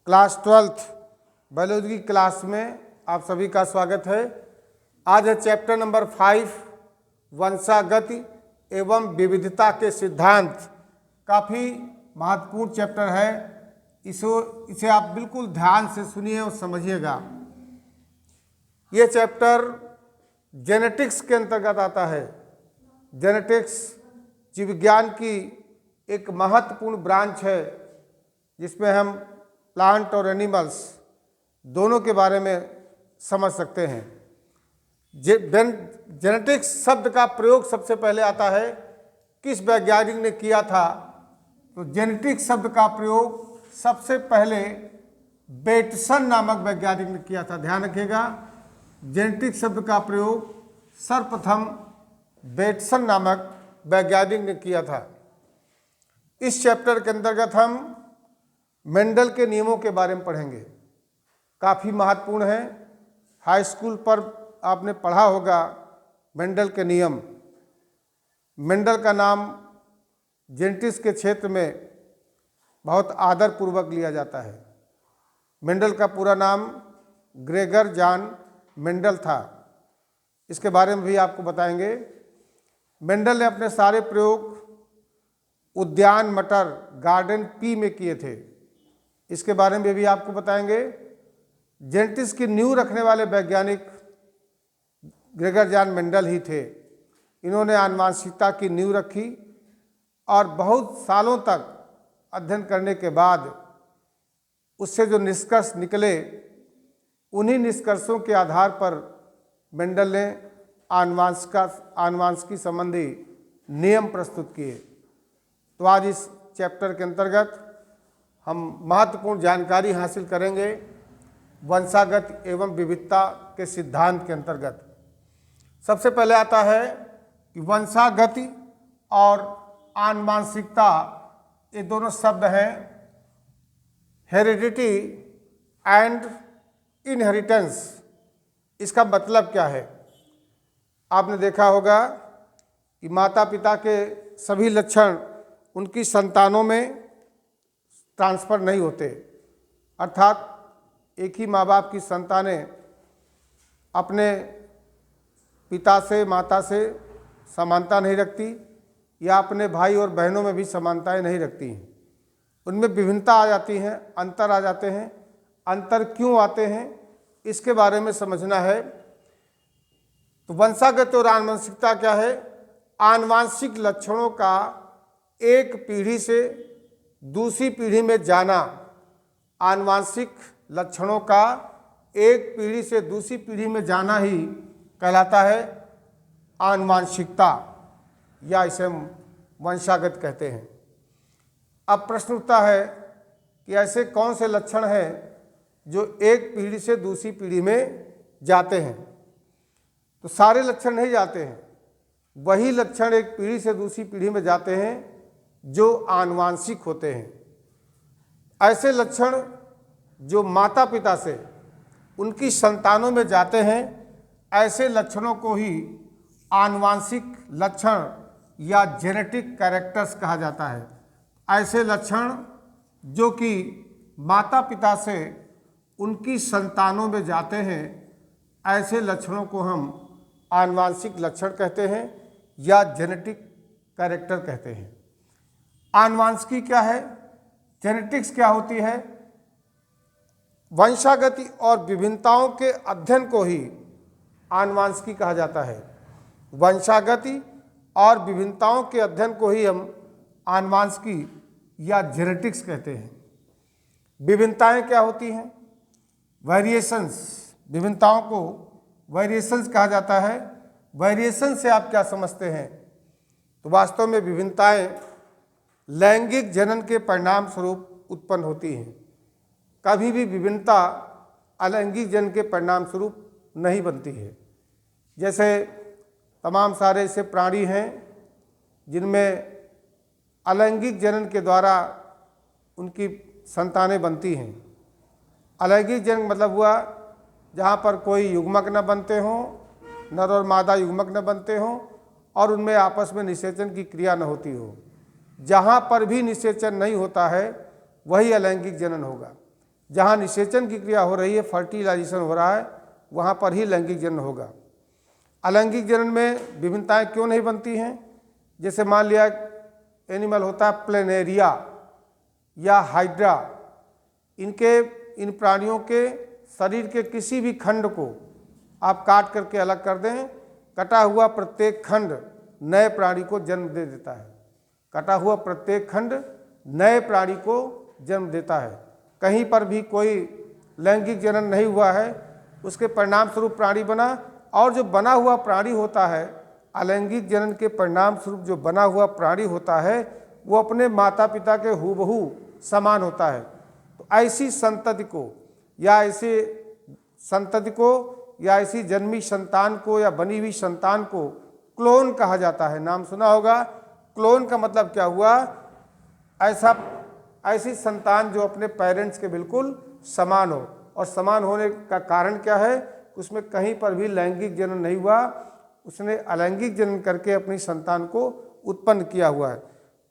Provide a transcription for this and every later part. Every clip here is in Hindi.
क्लास 12th बायोलॉजी की क्लास में आप सभी का स्वागत है। आज है चैप्टर नंबर 5 वंशागति एवं विविधता के सिद्धांत। काफ़ी महत्वपूर्ण चैप्टर है, इसे आप बिल्कुल ध्यान से सुनिए और समझिएगा। ये चैप्टर जेनेटिक्स के अंतर्गत आता है। जेनेटिक्स जीव विज्ञान की एक महत्वपूर्ण ब्रांच है जिसमें हम प्लांट और एनिमल्स दोनों के बारे में समझ सकते हैं। जेनेटिक्स शब्द का प्रयोग सबसे पहले आता है, किस वैज्ञानिक ने किया था? तो जेनेटिक्स शब्द का प्रयोग सबसे पहले बेटसन नामक वैज्ञानिक ने किया था। ध्यान रखिएगा, जेनेटिक्स शब्द का प्रयोग सर्वप्रथम बेटसन नामक वैज्ञानिक ने किया था। इस चैप्टर के अंतर्गत हम मेंडल के नियमों के बारे में पढ़ेंगे। काफ़ी महत्वपूर्ण है। हाई स्कूल पर आपने पढ़ा होगा मेंडल के नियम। मेंडल का नाम जेनेटिक्स के क्षेत्र में बहुत आदरपूर्वक लिया जाता है। मेंडल का पूरा नाम ग्रेगर जॉन मेंडल था। इसके बारे में भी आपको बताएंगे। मेंडल ने अपने सारे प्रयोग उद्यान मटर गार्डन पी में किए थे। इसके बारे में भी आपको बताएंगे। जेनेटिक्स की नींव रखने वाले वैज्ञानिक ग्रेगर जॉन मेंडल ही थे। इन्होंने आनुवंशिकता की नींव रखी और बहुत सालों तक अध्ययन करने के बाद उससे जो निष्कर्ष निकले, उन्हीं निष्कर्षों के आधार पर मेंडल ने आनुवंशिकी संबंधी नियम प्रस्तुत किए। तो आज इस चैप्टर के अंतर्गत हम महत्वपूर्ण जानकारी हासिल करेंगे वंशागत एवं विविधता के सिद्धांत के अंतर्गत। सबसे पहले आता है कि वंशागति और आनुवंशिकता, ये दोनों शब्द हैं हेरिडिटी एंड इनहेरिटेंस। इसका मतलब क्या है? आपने देखा होगा कि माता पिता के सभी लक्षण उनकी संतानों में ट्रांसफ़र नहीं होते। अर्थात एक ही माँ बाप की संतानें अपने पिता से माता से समानता नहीं रखती या अपने भाई और बहनों में भी समानताएं नहीं रखती हैं। उनमें विभिन्नता आ जाती हैं, अंतर आ जाते हैं। अंतर क्यों आते हैं, इसके बारे में समझना है। तो वंशागत और आनुवंशिकता क्या है? आनुवंशिक लक्षणों का एक पीढ़ी से दूसरी पीढ़ी में जाना। आनुवंशिक लक्षणों का एक पीढ़ी से दूसरी पीढ़ी में जाना ही कहलाता है आनुवंशिकता, या इसे हम वंशागत कहते हैं। अब प्रश्न उठता है कि ऐसे कौन से लक्षण हैं जो एक पीढ़ी से दूसरी पीढ़ी में जाते हैं? तो सारे लक्षण नहीं जाते हैं। वही लक्षण एक पीढ़ी से दूसरी पीढ़ी में जाते हैं जो आनुवंशिक होते हैं। ऐसे लक्षण जो माता पिता से उनकी संतानों में जाते हैं, ऐसे लक्षणों को ही आनुवंशिक लक्षण या जेनेटिक कैरेक्टर्स कहा जाता है। ऐसे लक्षण जो कि माता पिता से उनकी संतानों में जाते हैं, ऐसे लक्षणों को हम आनुवंशिक लक्षण कहते हैं या जेनेटिक कैरेक्टर कहते हैं। आनुवंशिकी क्या है? जेनेटिक्स क्या होती है? वंशागति और विभिन्नताओं के अध्ययन को ही आनुवंशिकी कहा जाता है। वंशागति और विभिन्नताओं के अध्ययन को ही हम आनुवंशिकी या जेनेटिक्स कहते हैं। विभिन्नताएं क्या होती हैं? वेरिएशंस। विभिन्नताओं को वेरिएशंस कहा जाता है। वेरिएशन से आप क्या समझते हैं? तो वास्तव में विभिन्नताएं लैंगिक जनन के परिणाम स्वरूप उत्पन्न होती हैं। कभी भी विभिन्नता अलैंगिक जनन के परिणाम स्वरूप नहीं बनती है। जैसे तमाम सारे ऐसे प्राणी हैं जिनमें अलैंगिक जनन के द्वारा उनकी संतानें बनती हैं। अलैंगिक जनन मतलब हुआ जहाँ पर कोई युग्मक न बनते हों, नर और मादा युग्मक न बनते हों और उनमें आपस में निषेचन की क्रिया न होती हो। जहाँ पर भी निषेचन नहीं होता है वही अलैंगिक जनन होगा। जहाँ निषेचन की क्रिया हो रही है, फर्टिलाइजेशन हो रहा है, वहाँ पर ही लैंगिक जनन होगा। अलैंगिक जनन में विभिन्नताएं क्यों नहीं बनती हैं? जैसे मान लिया एनिमल होता है प्लेनेरिया या हाइड्रा, इन प्राणियों के शरीर के किसी भी खंड को आप काट करके अलग कर दें, कटा हुआ प्रत्येक खंड नए प्राणी को जन्म दे देता है। कटा हुआ प्रत्येक खंड नए प्राणी को जन्म देता है। कहीं पर भी कोई लैंगिक जनन नहीं हुआ है, उसके परिणाम स्वरूप प्राणी बना, और जो बना हुआ प्राणी होता है, अलैंगिक जनन के परिणाम स्वरूप जो बना हुआ प्राणी होता है, वो अपने माता पिता के हूबहू समान होता है। तो ऐसी संतति को या ऐसी जन्मी संतान को या बनी हुई संतान को क्लोन कहा जाता है। नाम सुना होगा। क्लोन का मतलब क्या हुआ? ऐसी संतान जो अपने पेरेंट्स के बिल्कुल समान हो। और समान होने का कारण क्या है? उसमें कहीं पर भी लैंगिक जनन नहीं हुआ, उसने अलैंगिक जनन करके अपनी संतान को उत्पन्न किया हुआ है।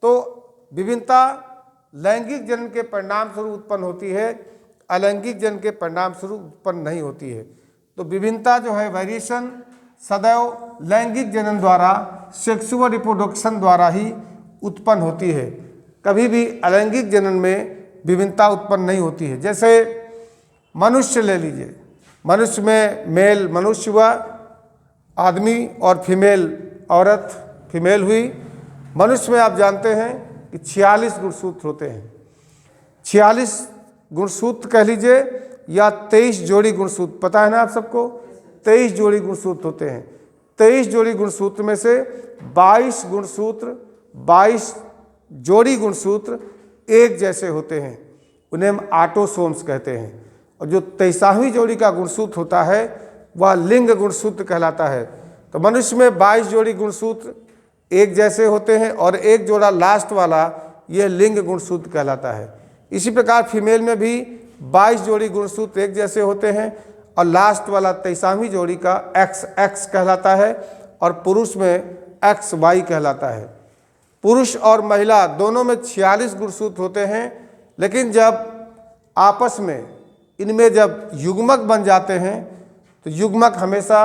तो विभिन्नता लैंगिक जनन के परिणाम स्वरूप उत्पन्न होती है, अलैंगिक जनन के परिणाम स्वरूप उत्पन्न नहीं होती है। तो विभिन्नता जो है, वेरिएशन, सदैव लैंगिक जनन द्वारा, सेक्सुअल रिप्रोडक्शन द्वारा ही उत्पन्न होती है। कभी भी अलैंगिक जनन में विभिन्नता उत्पन्न नहीं होती है। जैसे मनुष्य ले लीजिए, मनुष्य में मेल मनुष्य हुआ, आदमी, और फीमेल औरत फीमेल हुई। मनुष्य में आप जानते हैं कि 46 गुणसूत्र होते हैं। 46 गुणसूत्र कह लीजिए या 23 जोड़ी गुणसूत्र, पता है ना आप सबको? 23 जोड़ी गुणसूत्र होते हैं। 23 जोड़ी गुणसूत्र में से 22 गुणसूत्र, 22 जोड़ी गुणसूत्र एक जैसे होते हैं, उन्हें हम ऑटोसोम्स कहते हैं। और जो 23वीं जोड़ी का गुणसूत्र होता है वह लिंग गुणसूत्र कहलाता है। तो मनुष्य में 22 जोड़ी गुणसूत्र एक जैसे होते हैं और एक जोड़ा लास्ट वाला ये लिंग गुणसूत्र कहलाता है। इसी प्रकार फीमेल में भी 22 जोड़ी गुणसूत्र एक जैसे होते हैं और लास्ट वाला 23वीं जोड़ी का XX कहलाता है, और पुरुष में XY कहलाता है। पुरुष और महिला दोनों में 46 गुणसूत्र होते हैं, लेकिन जब आपस में इनमें जब युग्मक बन जाते हैं तो युग्मक हमेशा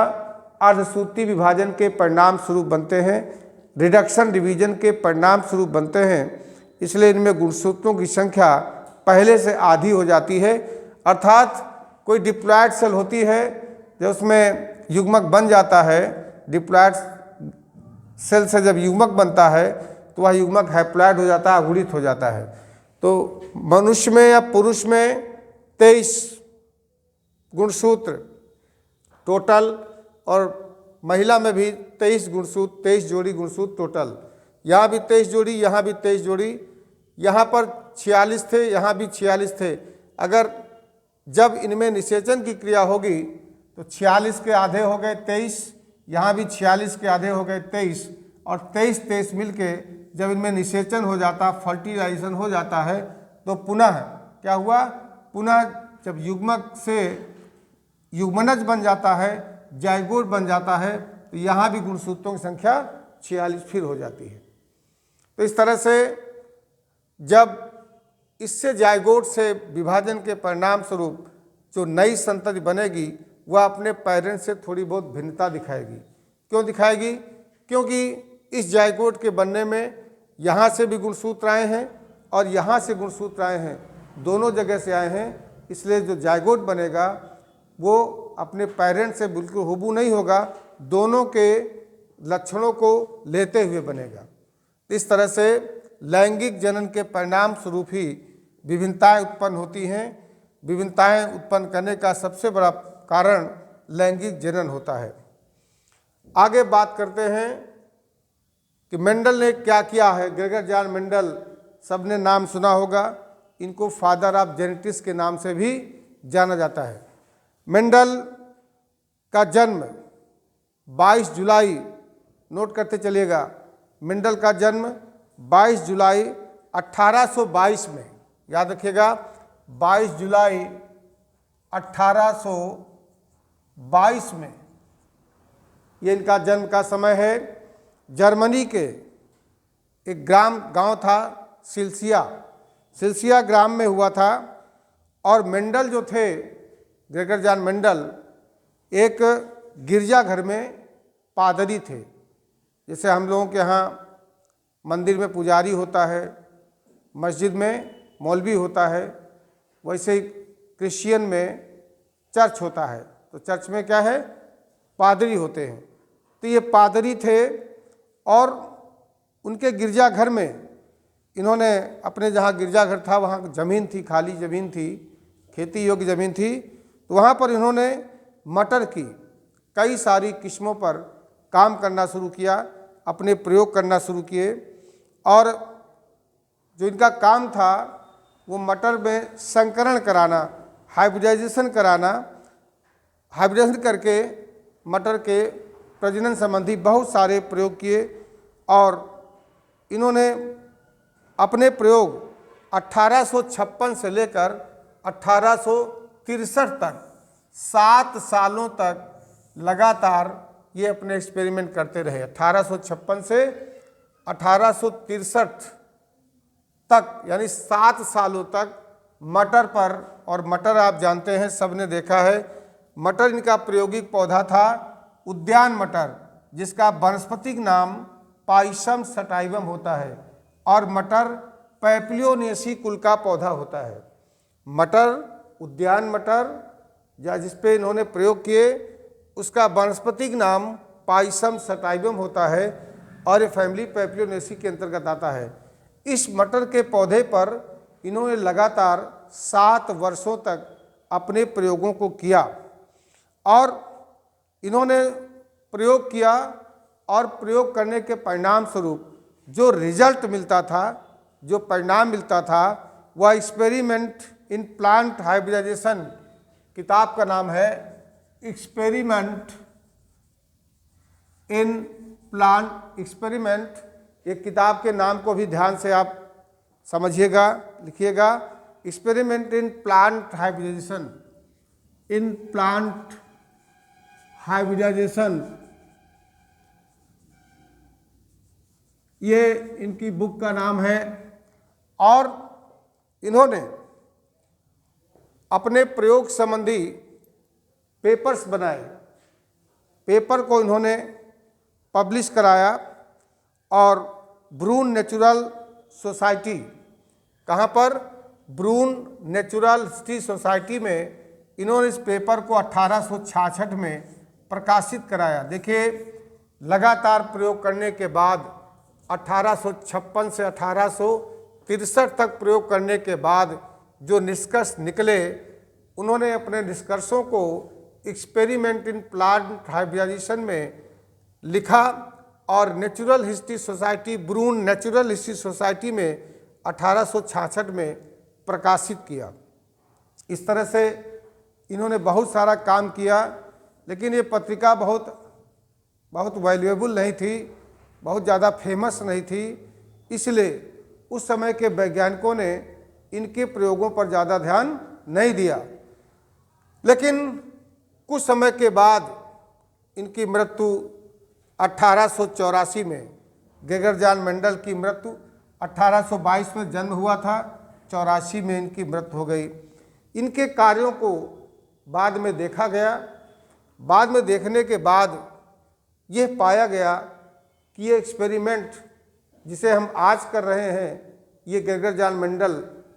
अर्धसूत्री विभाजन के परिणाम स्वरूप बनते हैं, रिडक्शन डिवीजन के परिणाम स्वरूप बनते हैं। इसलिए इनमें गुणसूत्रों की संख्या पहले से आधी हो जाती है। अर्थात कोई डिप्लॉयड सेल होती है, जब उसमें युग्मक बन जाता है, डिप्लॉयड सेल से जब युग्मक बनता है तो वह युग्मक हैप्लॉयड हो जाता है, अगुणित हो जाता है। तो मनुष्य में या पुरुष में 23 गुणसूत्र टोटल, और महिला में भी 23 गुणसूत्र, 23 जोड़ी गुणसूत्र टोटल। यहाँ भी 23 जोड़ी, यहाँ भी 23 जोड़ी, यहाँ पर 46 थे, यहाँ भी 46 थे। अगर जब इनमें निषेचन की क्रिया होगी तो 46 के आधे हो गए 23, यहाँ भी 46 के आधे हो गए 23, और 23 मिलके जब इनमें निषेचन हो जाता, फर्टिलाइजेशन हो जाता है, तो पुनः क्या हुआ? पुनः जब युग्मक से युग्मनज बन जाता है, जाइगोट बन जाता है, तो यहाँ भी गुणसूत्रों की संख्या 46 फिर हो जाती है। तो इस तरह से जब इससे जाइगोट से विभाजन के परिणाम स्वरूप जो नई संतति बनेगी वह अपने पेरेंट्स से थोड़ी बहुत भिन्नता दिखाएगी। क्यों दिखाएगी? क्योंकि इस जाइगोट के बनने में यहाँ से भी गुणसूत्र आए हैं और यहाँ से गुणसूत्र आए हैं, दोनों जगह से आए हैं। इसलिए जो जाइगोट बनेगा वो अपने पेरेंट्स से बिल्कुल हुबहू नहीं होगा, दोनों के लक्षणों को लेते हुए बनेगा। इस तरह से लैंगिक जनन के परिणाम स्वरूप ही विभिन्नताएं उत्पन्न होती हैं। विभिन्नताएं उत्पन्न करने का सबसे बड़ा कारण लैंगिक जनन होता है। आगे बात करते हैं कि मेंडल ने क्या किया है। ग्रेगर जॉन मेंडल, सबने नाम सुना होगा, इनको फादर ऑफ जेनेटिक्स के नाम से भी जाना जाता है। मेंडल का जन्म 22 जुलाई, नोट करते चलिएगा, मेंडल का जन्म 22 जुलाई 1822 में, याद रखिएगा 22 जुलाई 1822 में ये इनका जन्म का समय है। जर्मनी के एक गांव था सिलसिया ग्राम में हुआ था। और मेंडल जो थे, ग्रेगर जॉन मेंडल एक गिरजाघर में पादरी थे। जैसे हम लोगों के यहाँ मंदिर में पुजारी होता है, मस्जिद में मौलवी होता है, वैसे ही क्रिश्चियन में चर्च होता है। तो चर्च में क्या है, पादरी होते हैं। तो ये पादरी थे और उनके गिरजाघर में इन्होंने अपने जहाँ गिरजाघर था वहाँ ज़मीन थी, खाली ज़मीन थी, खेती योग्य ज़मीन थी। तो वहाँ पर इन्होंने मटर की कई सारी किस्मों पर काम करना शुरू किया, अपने प्रयोग करना शुरू किए। और जो इनका काम था वो मटर में संकरण कराना, हाइब्रिडाइजेशन कराना, हाइब्रिडाइजेशन करके मटर के प्रजनन संबंधी बहुत सारे प्रयोग किए। और इन्होंने अपने प्रयोग 1856 से लेकर 1863 तक 7 सालों तक लगातार ये अपने एक्सपेरिमेंट करते रहे। 1856 से 1863 तक यानी 7 सालों तक मटर पर। और मटर आप जानते हैं, सबने देखा है, मटर इनका प्रायोगिक पौधा था उद्यान मटर, जिसका वानस्पतिक नाम पाइसम सटाइवम होता है। और मटर पैप्लियोनेसी कुल का पौधा होता है। मटर, उद्यान मटर या जिस पे इन्होंने प्रयोग किए, उसका वानस्पतिक नाम पाइसम सटाइवम होता है और ये फैमिली पैप्लियोनेसी के अंतर्गत आता है। इस मटर के पौधे पर इन्होंने लगातार 7 वर्षों तक अपने प्रयोगों को किया। और इन्होंने प्रयोग किया और प्रयोग करने के परिणाम स्वरूप जो रिजल्ट मिलता था, जो परिणाम मिलता था, वह एक्सपेरिमेंट इन प्लांट हाइब्रिडाइजेशन, किताब का नाम है एक्सपेरिमेंट इन प्लांट एक्सपेरिमेंट। एक किताब के नाम को भी ध्यान से आप समझिएगा, लिखिएगा, experiment in plant hybridization, in plant hybridization, ये इनकी बुक का नाम है। और इन्होंने अपने प्रयोग संबंधी पेपर्स बनाए, पेपर को इन्होंने पब्लिश कराया। और ब्रून नेचुरल सोसाइटी, कहाँ पर, ब्रून नेचुरल हिस्ट्री सोसाइटी में इन्होंने इस पेपर को 1866 में प्रकाशित कराया। देखिए, लगातार प्रयोग करने के बाद 1856 से 1863 तक प्रयोग करने के बाद जो निष्कर्ष निकले, उन्होंने अपने निष्कर्षों को एक्सपेरिमेंट इन प्लांट हाइब्रिडाइजेशन में लिखा और natural history society, Brunn natural history society में 1866 में प्रकाशित किया। इस तरह से इन्होंने बहुत सारा काम किया, लेकिन ये पत्रिका बहुत वैल्यूएबल नहीं थी, बहुत ज़्यादा फेमस नहीं थी। इसलिए उस समय के वैज्ञानिकों ने इनके प्रयोगों पर ज़्यादा ध्यान नहीं दिया। लेकिन कुछ समय के बाद इनकी मृत्यु 1884 में, ग्रेगर जॉन मेंडल की मृत्यु 1822 में जन्म हुआ था, 84 में इनकी मृत्यु हो गई। इनके कार्यों को बाद में देखा गया। बाद में देखने के बाद यह पाया गया कि ये एक्सपेरिमेंट जिसे हम आज कर रहे हैं, ये ग्रेगर जॉन मेंडल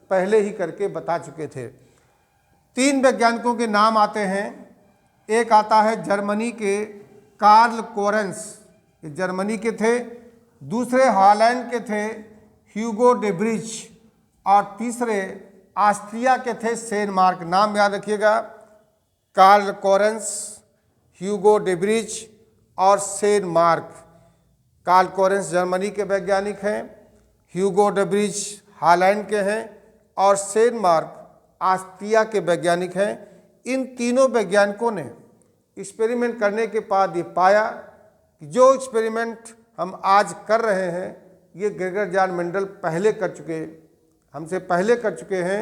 पहले ही करके बता चुके थे। 3 वैज्ञानिकों के नाम आते हैं। एक आता है जर्मनी के कार्ल कोरेंस, ये जर्मनी के थे। दूसरे हॉलैंड के थे ह्यूगो डे ब्रिज, और तीसरे ऑस्ट्रिया के थे सेन मार्क। नाम याद रखिएगा, Carl Correns, Hugo de Vries और Tschermak. Carl Correns Germany के वैज्ञानिक हैं, ह्यूगो डे ब्रिज हॉलैंड के हैं और सेन मार्क ऑस्ट्रिया के वैज्ञानिक हैं। इन तीनों वैज्ञानिकों ने एक्सपेरिमेंट करने के बाद ये पाया कि जो एक्सपेरिमेंट हम आज कर रहे हैं, ये ग्रेगर जॉन मेंडल पहले कर चुके, हमसे पहले कर चुके हैं।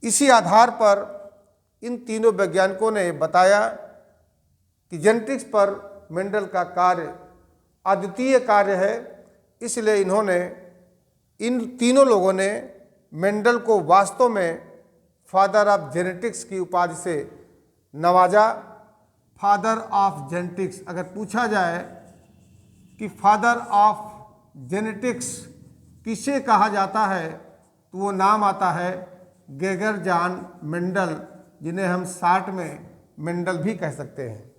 इसी आधार पर इन तीनों वैज्ञानिकों ने बताया कि जेनेटिक्स पर मेंडल का कार्य अद्वितीय कार्य है। इसलिए इन्होंने, इन तीनों लोगों ने मेंडल को वास्तव में फादर ऑफ जेनेटिक्स की उपाधि से नवाजा। फादर ऑफ जेनेटिक्स, अगर पूछा जाए कि फादर ऑफ जेनेटिक्स किसे कहा जाता है तो वो नाम आता है गेगर जॉन मेंडल, जिन्हें हम शार्ट में मेंडल भी कह सकते हैं।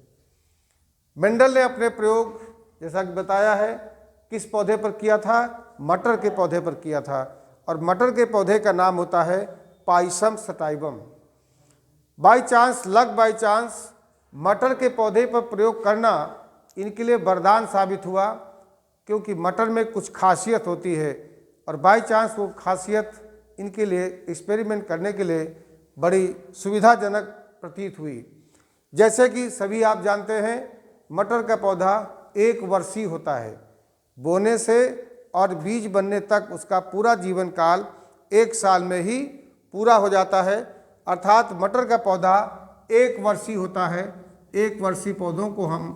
मेंडल ने अपने प्रयोग जैसा कि बताया है किस पौधे पर किया था, मटर के पौधे पर किया था, और मटर के पौधे का नाम होता है Pisum sativum. By chance, luck by chance मटर के पौधे पर प्रयोग करना इनके लिए वरदान साबित हुआ, क्योंकि मटर में कुछ खासियत होती है और बाई चांस वो खासियत इनके लिए एक्सपेरिमेंट करने के लिए बड़ी सुविधाजनक प्रतीत हुई। जैसे कि सभी आप जानते हैं मटर का पौधा 1 वर्षीय होता है, बोने से और बीज बनने तक उसका पूरा जीवन काल 1 साल में ही पूरा हो जाता है। अर्थात मटर का पौधा 1 वर्षीय होता है। 1 वर्षीय पौधों को हम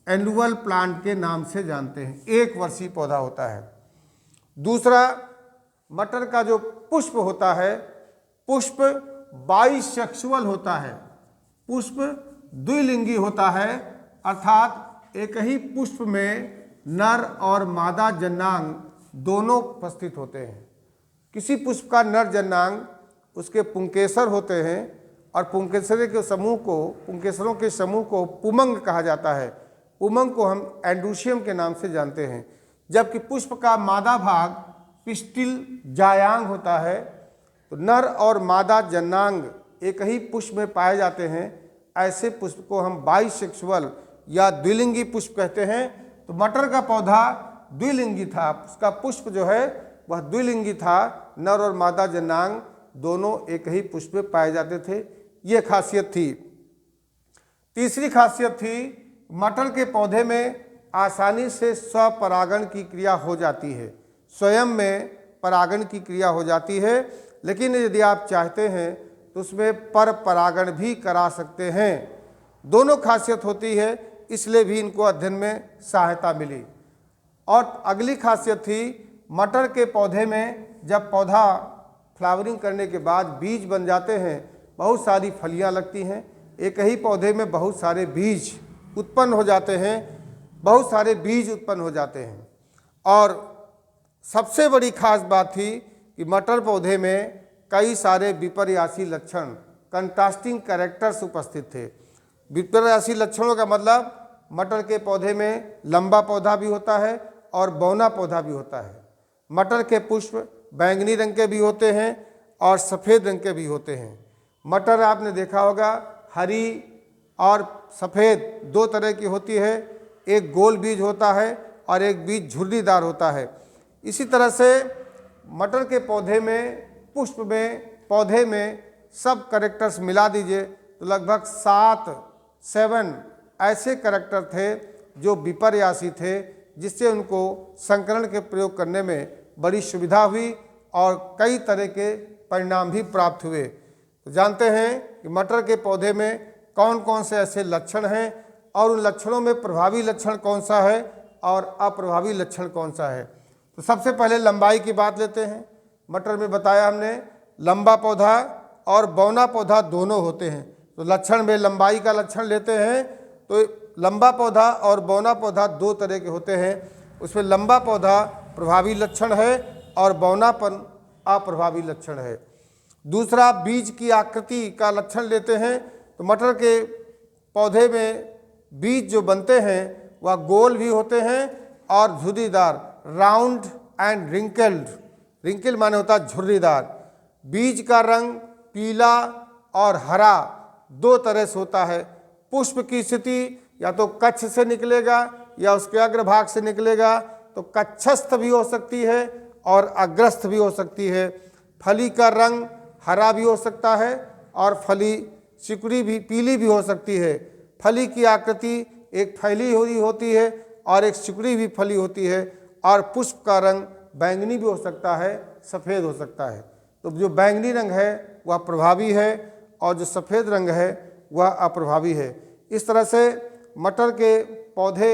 एनुअल प्लांट के नाम से जानते हैं, 1 वर्षीय पौधा होता है। दूसरा, मटर का जो पुष्प होता है, पुष्प बाइसेक्सुअल होता है, पुष्प द्विलिंगी होता है, अर्थात एक ही पुष्प में नर और मादा जन्नांग दोनों उपस्थित होते हैं। किसी पुष्प का नर जन्नांग उसके पुंकेसर होते हैं और पुंकेसरों के समूह को पुमंग कहा जाता है। पुमंग को हम एंडूशियम के नाम से जानते हैं। जबकि पुष्प का मादा भाग पिस्टिल जायांग होता है। तो नर और मादा जन्नांग एक ही पुष्प में पाए जाते हैं। ऐसे पुष्प को हम बाइसेक्सुअल या द्विलिंगी पुष्प कहते हैं। तो मटर का पौधा द्विलिंगी था, उसका पुष्प जो है वह द्विलिंगी था, नर और मादा जन्नांग दोनों एक ही पुष्प में पाए जाते थे। ये खासियत थी। तीसरी खासियत थी, मटर के पौधे में आसानी से स्वपरागण की क्रिया हो जाती है, स्वयं में परागण की क्रिया हो जाती है। लेकिन यदि आप चाहते हैं तो उसमें पर परागण भी करा सकते हैं। दोनों खासियत होती है, इसलिए भी इनको अध्ययन में सहायता मिली। और अगली खासियत थी, मटर के पौधे में जब पौधा फ्लावरिंग करने के बाद बीज बन जाते हैं, बहुत सारी फलियां लगती हैं। एक ही पौधे में बहुत सारे बीज उत्पन्न हो जाते हैं, बहुत सारे बीज उत्पन्न हो जाते हैं। और सबसे बड़ी खास बात थी कि मटर पौधे में कई सारे विपर्यासी लक्षण, कंट्रास्टिंग कैरेक्टर्स उपस्थित थे। विपर्यासी लक्षणों का मतलब मटर के पौधे में लंबा पौधा भी होता है और बौना पौधा भी होता है। मटर के पुष्प बैंगनी रंग के भी होते हैं और सफ़ेद रंग के भी होते हैं। मटर आपने देखा होगा हरी और सफ़ेद 2 तरह की होती है, एक गोल बीज होता है और एक बीज झुर्रीदार होता है। इसी तरह से मटर के पौधे में, पुष्प में, पौधे में सब कैरेक्टर्स मिला दीजिए तो लगभग 7 ऐसे कैरेक्टर थे जो विपर्यासी थे, जिससे उनको संकरण के प्रयोग करने में बड़ी सुविधा हुई और कई तरह के परिणाम भी प्राप्त हुए। तो जानते हैं कि मटर के पौधे में कौन कौन से ऐसे लक्षण हैं और उन लक्षणों में प्रभावी लक्षण कौन सा है और अप्रभावी लक्षण कौन सा है। तो सबसे पहले लंबाई की बात लेते हैं। मटर में बताया हमने लंबा पौधा और बौना पौधा दोनों होते हैं। तो लक्षण में लंबाई का लक्षण लेते हैं तो लंबा पौधा और बौना पौधा 2 तरह के होते हैं। उसमें लंबा पौधा प्रभावी लक्षण है और बौनापन अप्रभावी लक्षण है। दूसरा, बीज की आकृति का लक्षण लेते हैं तो मटर के पौधे में बीज जो बनते हैं वह गोल भी होते हैं और झुर्रीदार, राउंड एंड रिंकल्ड। रिंकल माने होता है झुर्रीदार। बीज का रंग पीला और हरा 2 तरह से होता है। पुष्प की स्थिति या तो कक्ष से निकलेगा या उसके अग्रभाग से निकलेगा, तो कक्षस्थ भी हो सकती है और अग्रस्थ भी हो सकती है। फली का रंग हरा भी हो सकता है और फली सिकुड़ी भी पीली भी हो सकती है। फली की आकृति एक फैली हुई होती है और एक सिकुड़ी हुई फली होती है। और पुष्प का रंग बैंगनी भी हो सकता है, सफ़ेद हो सकता है। तो जो बैंगनी रंग है वह प्रभावी है और जो सफ़ेद रंग है वह अप्रभावी है। इस तरह से मटर के पौधे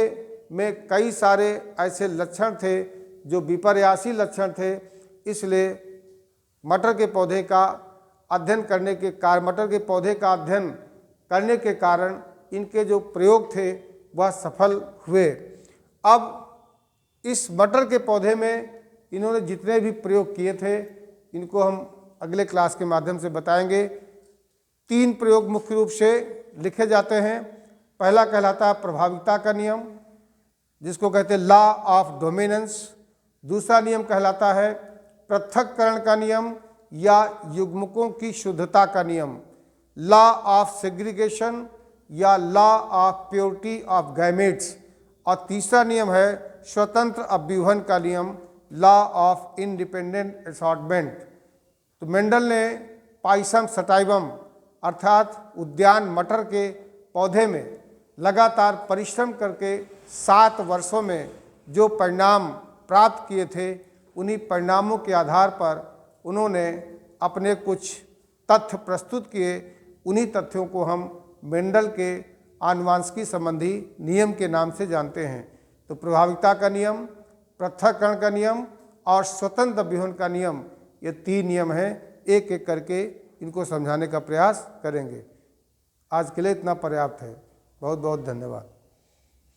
में कई सारे ऐसे लक्षण थे जो विपर्यासी लक्षण थे, इसलिए मटर के पौधे का अध्ययन करने के कारण, मटर के पौधे का अध्ययन करने के कारण इनके जो प्रयोग थे वह सफल हुए। अब इस मटर के पौधे में इन्होंने जितने भी प्रयोग किए थे इनको हम अगले क्लास के माध्यम से बताएंगे। 3 प्रयोग मुख्य रूप से लिखे जाते हैं। पहला कहलाता है प्रभाविता का नियम, जिसको कहते हैं लॉ ऑफ डोमिनेंस। दूसरा नियम कहलाता है पृथक्करण का नियम या युग्मकों की शुद्धता का नियम, लॉ ऑफ सेग्रीगेशन या law of purity of gametes. और तीसरा नियम है स्वतंत्र अभ्यूहन का नियम, लॉ ऑफ इंडिपेंडेंट असॉर्टमेंट। तो मेंडल ने पाइसम सटाइवम अर्थात उद्यान मटर के पौधे में लगातार परिश्रम करके 7 वर्षों में जो परिणाम प्राप्त किए थे, उन्हीं परिणामों के आधार पर उन्होंने अपने कुछ तथ्य प्रस्तुत किए। उन्हीं तथ्यों को हम मेंडल के आनुवांशिकी संबंधी नियम के नाम से जानते हैं। तो प्रभाविता का नियम, पृथक्करण का नियम और स्वतंत्र अभ्यूहन का नियम, ये 3 नियम हैं। एक एक करके इनको समझाने का प्रयास करेंगे। आज के लिए इतना पर्याप्त है। बहुत बहुत धन्यवाद।